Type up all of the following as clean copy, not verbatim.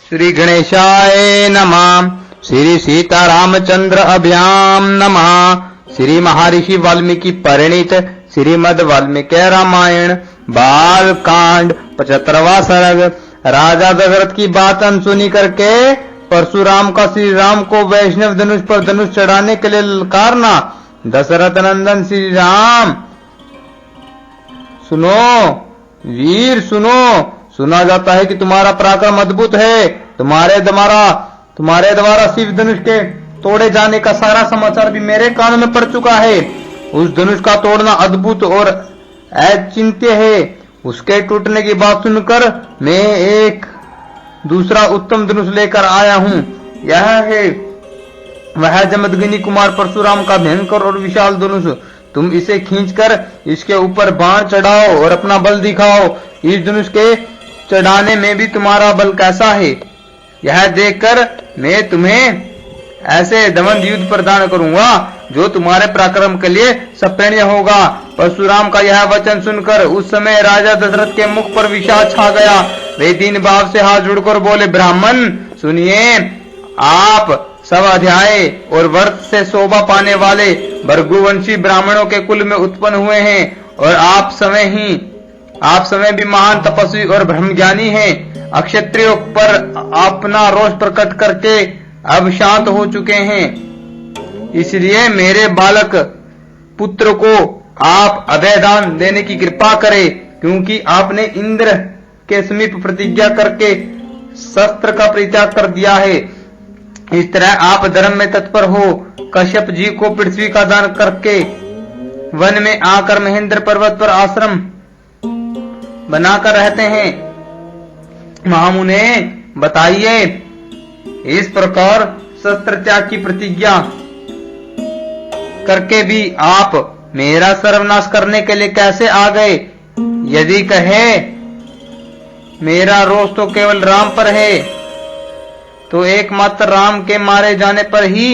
श्री गणेशाय नमः। श्री सीतारामचंद्र अभ्याम नमः। श्री महर्षि वाल्मीकि परिणीत श्रीमद् वाल्मीकि रामायण बाल कांड 75वां सर्ग। राजा दशरथ की बात अनसुनी करके परशुराम का श्री राम को वैष्णव धनुष पर धनुष चढ़ाने के लिए ललकारना। दशरथ नंदन श्री राम, सुनो वीर सुनो, सुना जाता है कि तुम्हारा पराक्रम अद्भुत है। तुम्हारे द्वारा शिव धनुष के तोड़े जाने का सारा समाचार भी मेरे कान में पड़ चुका है। उस धनुष का तोड़ना अद्भुत और अचिंत्य है। उसके टूटने की बात सुनकर मैं एक दूसरा उत्तम धनुष लेकर आया हूँ। यह है वह जमदग्नि कुमार परशुराम का भयंकर और विशाल धनुष। तुम इसे खींचकर इसके ऊपर बाण चढ़ाओ और अपना बल दिखाओ। इस धनुष के चढ़ाने में भी तुम्हारा बल कैसा है, यह देखकर मैं तुम्हें ऐसे दमन युद्ध प्रदान करूंगा जो तुम्हारे पराक्रम के लिए सप्रणीय होगा। परशुराम का यह वचन सुनकर उस समय राजा दशरथ के मुख पर विषाद छा गया। वे दीन भाव से हाथ जोड़कर बोले, ब्राह्मण सुनिए, आप सब अध्याय और व्रत से शोभा पाने वाले भृगुवंशी ब्राह्मणों के कुल में उत्पन्न हुए हैं और आप समय भी महान तपस्वी और ब्रह्मज्ञानी हैं। अक्षत्रियों पर अपना रोष प्रकट करके अब शांत हो चुके हैं। इसलिए मेरे बालक पुत्र को आप अभयदान देने की कृपा करें, क्योंकि आपने इंद्र के समीप प्रतिज्ञा करके शस्त्र का परित्याग कर दिया है। इस तरह आप धर्म में तत्पर हो। कश्यप जी को पृथ्वी का दान करके वन में आकर महेंद्र पर्वत पर आश्रम बनाकर रहते हैं। महामुने बताइए, इस प्रकार शस्त्र त्याग की प्रतिज्ञा करके भी आप मेरा सर्वनाश करने के लिए कैसे आ गए? यदि कहे मेरा रोष तो केवल राम पर है, तो एकमात्र राम के मारे जाने पर ही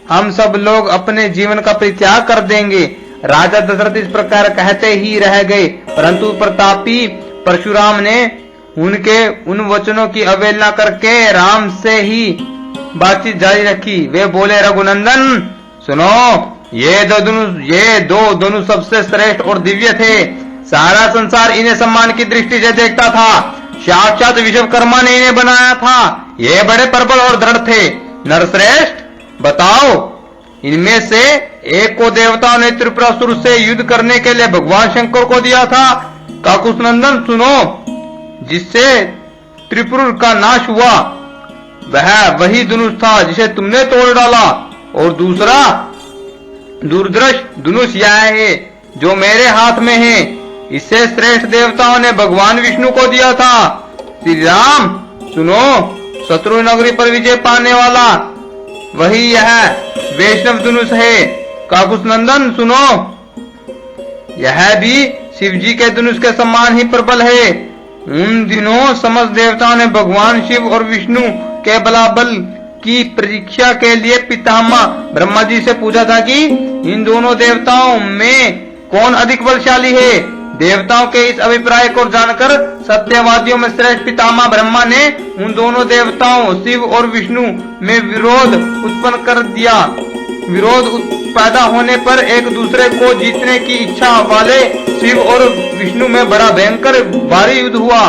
हम सब लोग अपने जीवन का परित्याग कर देंगे। राजा दशरथ इस प्रकार कहते ही रह गए, परंतु प्रतापी परशुराम ने उनके उन वचनों की अवहेलना करके राम से ही बातचीत जारी रखी। वे बोले, रघुनंदन सुनो, ये दो धनुष सबसे श्रेष्ठ और दिव्य थे। सारा संसार इन्हें सम्मान की दृष्टि से देखता था। साक्षात विश्वकर्मा ने इन्हें बनाया था। ये बड़े प्रबल और दृढ़ थे। नरश्रेष्ठ बताओ, इनमें से एक को देवताओं ने त्रिपुरासुर से युद्ध करने के लिए भगवान शंकर को दिया था। काकुस्नंदन सुनो, जिससे त्रिपुर का नाश हुआ वह वही धनुष था जिसे तुमने तोड़ डाला। और दूसरा दुर्धर्ष धनुष यह है जो मेरे हाथ में है। इससे श्रेष्ठ देवताओं ने भगवान विष्णु को दिया था। श्री राम सुनो, शत्रु नगरी पर विजय पाने वाला वही यह वैष्णव धनुष है। काकुस्नंदन सुनो, यह भी शिव जी के धनुष के समान ही प्रबल है। उन दिनों समस्त देवताओं ने भगवान शिव और विष्णु के बलाबल की परीक्षा के लिए पितामह ब्रह्मा जी से पूछा था कि इन दोनों देवताओं में कौन अधिक बलशाली है। देवताओं के इस अभिप्राय को जानकर सत्यवादियों में श्रेष्ठ पितामह ब्रह्मा ने उन दोनों देवताओं शिव और विष्णु में विरोध उत्पन्न कर दिया। विरोध पैदा होने पर एक दूसरे को जीतने की इच्छा वाले शिव और विष्णु में बड़ा भयंकर भारी युद्ध हुआ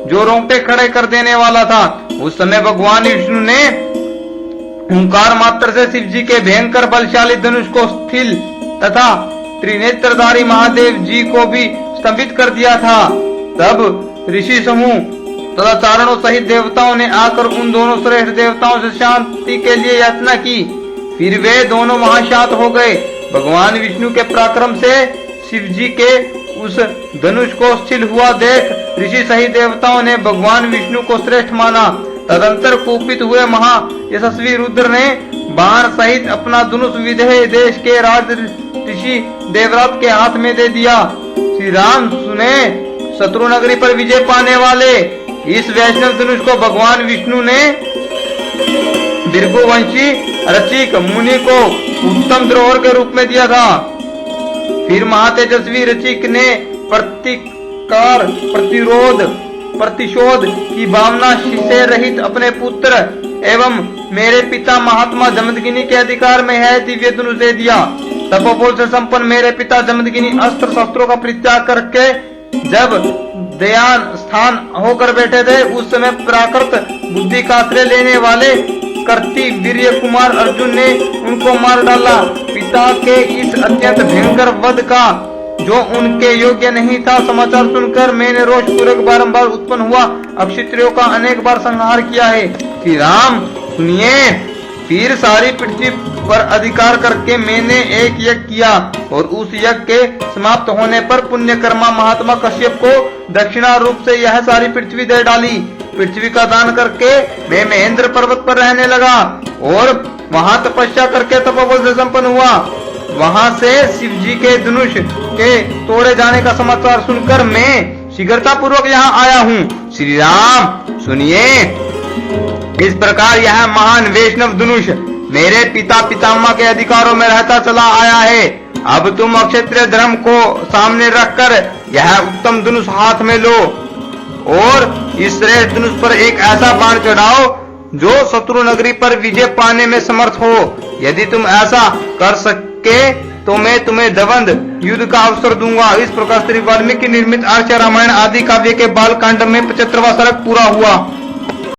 जो रोंगटे खड़े कर देने वाला था। उस समय भगवान विष्णु ने हुंकार मात्र से शिव जी के भयंकर बलशाली धनुष को स्थिल तथा त्रिनेत्रधारी महादेव जी को भी स्तंभित कर दिया था। तब ऋषि समूह तथा चारणों सहित देवताओं ने आकर उन दोनों श्रेष्ठ देवताओं से शांति के लिए याचना की। फिर वे दोनों वहां शांत हो गए। भगवान विष्णु के पराक्रम से शिव जी के उस धनुष को स्थिल हुआ देख ऋषि सहित देवताओं ने भगवान विष्णु को श्रेष्ठ माना। तदंतर कुपित हुए महा यशस्वी रुद्र ने बाण सहित अपना धनुष विदेह देश के राज ऋषि देवरात के हाथ में दे दिया। श्री राम सुने, शत्रु नगरी पर विजय पाने वाले इस वैष्णव धनुष को भगवान विष्णु ने भृगुवंशी रचिक मुनि को उत्तम द्रोहर के रूप में दिया था। फिर महातेजस्वी रचिक ने प्रतिकार प्रतिरोध प्रतिशोध की भावना से रहित अपने पुत्र एवं मेरे पिता महात्मा जमदग्नि के अधिकार में है दिव्य धनुष दे दिया। तपोबल से संपन्न मेरे पिता जमदग्नि अस्त्र शस्त्रों का परित्याग करके जब ध्यान स्थान होकर बैठे थे, उस समय प्राकृत बुद्धि का आश्रय लेने वाले कर्ति वीर्य कुमार अर्जुन ने उनको मार डाला। पिता के इस अत्यंत भयंकर वध का जो उनके योग्य नहीं था समाचार सुनकर मैंने रोष पूर्वक बारंबार उत्पन्न हुआ अक्षत्रियों का अनेक बार संहार किया है। श्री राम सुनिए, फिर सारी पृथ्वी पर अधिकार करके मैंने एक यज्ञ किया और उस यज्ञ के समाप्त होने पर पुण्यकर्मा महात्मा कश्यप को दक्षिणा रूप से यह सारी पृथ्वी दे डाली। पृथ्वी का दान करके मैं महेंद्र पर्वत पर रहने लगा और वहां तपस्या करके तपोबल से संपन्न हुआ। वहां से शिव जी के धनुष के तोड़े जाने का समाचार सुनकर मैं शीघ्रता पूर्वक यहाँ आया हूँ। श्री राम सुनिए, इस प्रकार यह महान वैष्णव धनुष मेरे पिता पितामह के अधिकारों में रहता चला आया है। अब तुम अक्षत्रिय धर्म को सामने रखकर यह उत्तम धनुष हाथ में लो और इस श्रेष्ठ धनुष पर एक ऐसा बाण चढ़ाओ जो शत्रु नगरी पर विजय पाने में समर्थ हो। यदि तुम ऐसा कर सके तो मैं तुम्हें दवंद युद्ध का अवसर दूंगा। इस प्रकार श्री वाल्मीकि निर्मित आर्ष रामायण आदि काव्य के बाल कांड में 75वां सर्ग पूरा हुआ।